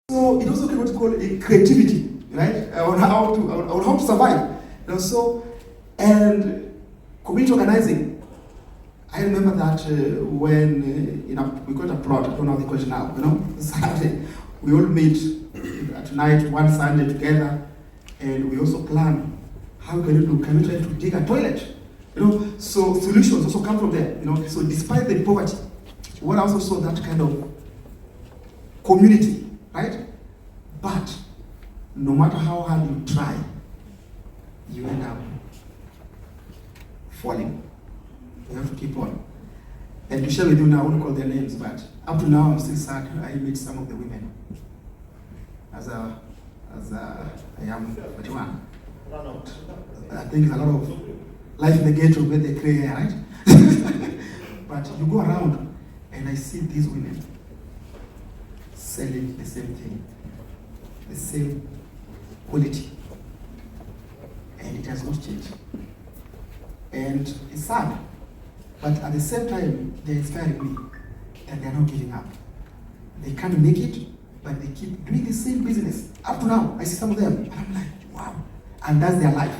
So it also came what you call a creativity, right? On how to survive. So, and community organizing. I remember that when we got a plot, I don't know how they call it now, Saturday, we all meet at night, one Sunday together, and we also plan how can we try to dig a toilet, so solutions also come from there, so despite the poverty, what I also saw that kind of community, right? But no matter how hard you try, you end up falling. You have to keep on. And to share with you now, I won't call their names, but up to now I'm still sad. I meet some of the women as I am 41. I think it's a lot of life in the ghetto where they gray hair, right? But you go around and I see these women selling the same thing, the same quality, and it has not changed. And it's sad, but at the same time, they're inspiring me, and they're not giving up. They can't make it, but they keep doing the same business. Up to now, I see some of them, and I'm like, wow. And that's their life.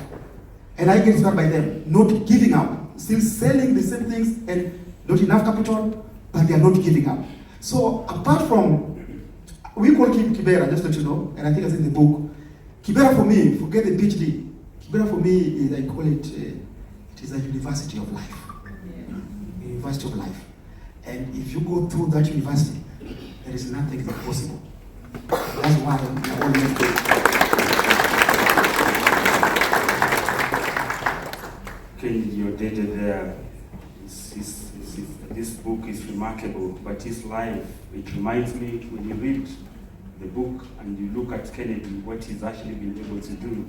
And I get inspired by them, not giving up, still selling the same things, and not enough capital, but they are not giving up. So apart from, we call Kibera, just to let you know, and I think it's in the book. Kibera for me, forget the PhD. Kibera for me is, I call it, it is a university of life. Yeah. University of life. And if you go through that university, there is nothing impossible. That's why we are all Kennedy Odede there, this book is remarkable, but his life, it reminds me when you read the book and you look at Kennedy, what he's actually been able to do.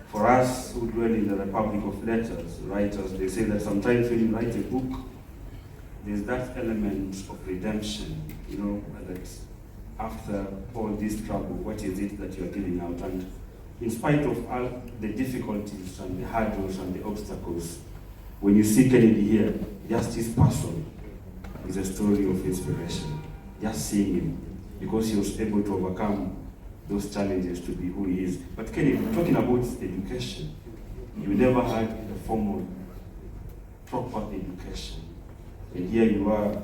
For us who dwell in the Republic of Letters, writers, they say that sometimes when you write a book, there's that element of redemption, that after all this trouble, what is it that you're giving out? And in spite of all the difficulties and the hurdles and the obstacles, when you see Kennedy here, just his person is a story of inspiration. Just seeing him, because he was able to overcome those challenges to be who he is. But Kennedy, talking about education, you never had a formal, proper education. And here you are,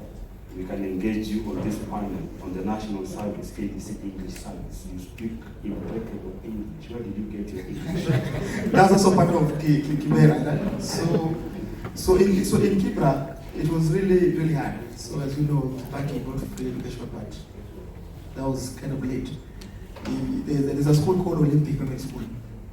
we can engage you on this panel on the National Service, KDC English Service. You speak impeccable English. Where did you get your English? That's also part of Kibera, right? So in Kibera, it was really, really hard. So as you know, Paki got free education, but that was kind of late. There's a school called Olympic Primary School.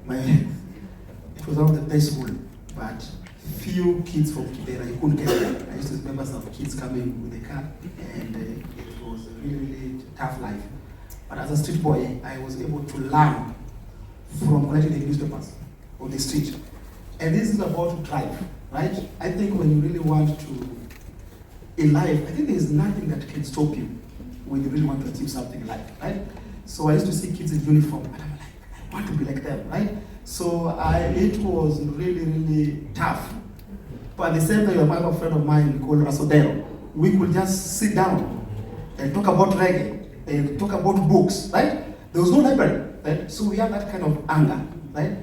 It was one of the best schools, but few kids from Kibera, you couldn't get there. I used to remember some kids coming with a car, and it was a really, really tough life. But as a street boy, I was able to learn from collecting the newspapers on the street. And this is about drive, right? I think when you really want to, in life, I think there is nothing that can stop you when you really want to achieve something in life, right? So I used to see kids in uniform, and I'm like, I want to be like them, right? So it was really, really tough. But at the same time, I have a friend of mine called Rasodero. We could just sit down and talk about reggae and talk about books, right? There was no library, right? So we had that kind of anger, right?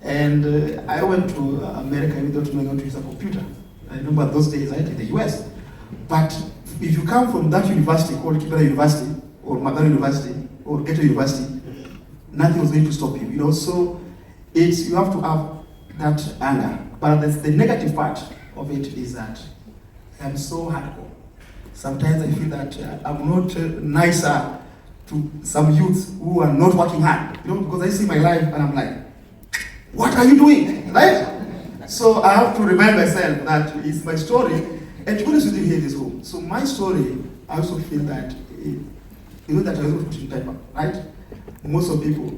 And I went to America without knowing how to use a computer. I remember those days, right, in the US. But if you come from that university called Kibera University, or Madara University, or Ghetto University, nothing was going to stop you, So you have to have that anger. But the negative part of it is that I'm so hardcore. Sometimes I feel that I'm not nicer to some youths who are not working hard, because I see my life and I'm like, what are you doing, right? So I have to remind myself that it's my story, and to be honest with you here in this room. So my story, I also feel that, that I also put in paper, right? Most of people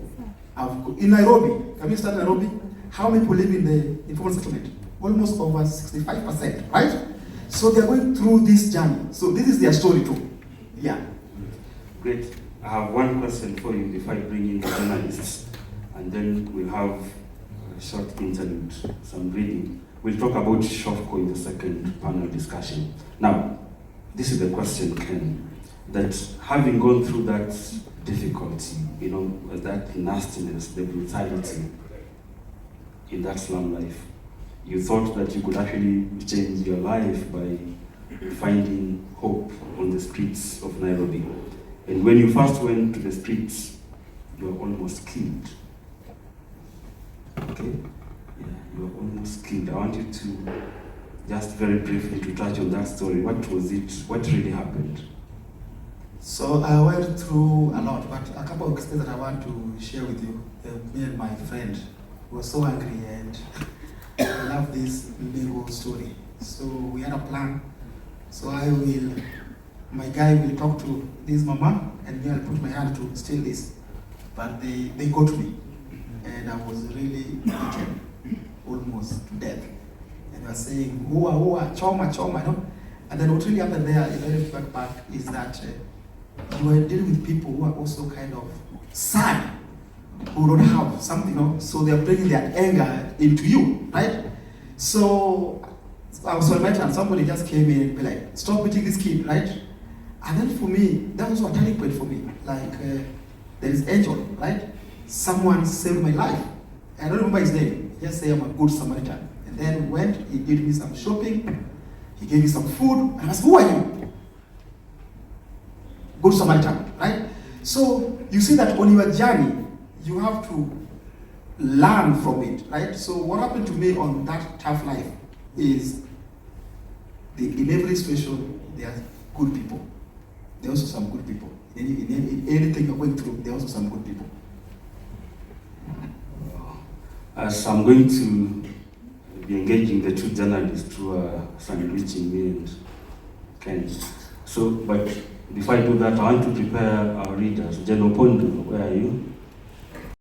have, in Nairobi, have you started Nairobi? How many people live in the informal settlement? Almost over 65%, right? So they're going through this journey. So this is their story too. Yeah. Great. I have one question for you before I bring in the journalists, and then we'll have a short interlude, some reading. We'll talk about Shofco in the second panel discussion. Now, this is the question, Ken, that having gone through that difficulty, that nastiness, the brutality in that slum life. You thought that you could actually change your life by finding hope on the streets of Nairobi. And when you first went to the streets, you were almost killed. Okay? Yeah, you were almost killed. I want you to just very briefly to touch on that story. What was it? What really happened? So I went through a lot, but a couple of things that I want to share with you. Me and my friend were so angry, and I love this Lego story. So we had a plan. So my guy will talk to this mama, and me I'll put my hand to steal this. But they got me, and I was really beaten, almost to death. And they were saying, "Hua, choma," And then what really happened there, if I look back, is that you are dealing with people who are also kind of sad, who don't have something, so they are bringing their anger into you, right? So I was on my turn, somebody just came in and be like, "Stop beating this kid," right? And then for me, that was a turning point for me. Like, there is Angel, right? Someone saved my life. I don't remember his name. He just said, "I'm a good Samaritan." And then went, he did me some shopping, he gave me some food, and I asked, "Who are you?" Good Samaritan, right? So you see that on your journey, you have to learn from it, right? So what happened to me on that tough life is in every situation, there are good people. There are also some good people. In anything you're going through, there are also some good people. As I'm going to be engaging the two journalists who are sandwiching me and Ken. So, but before I do that, I want to prepare our readers. Jeno Pondo, where are you?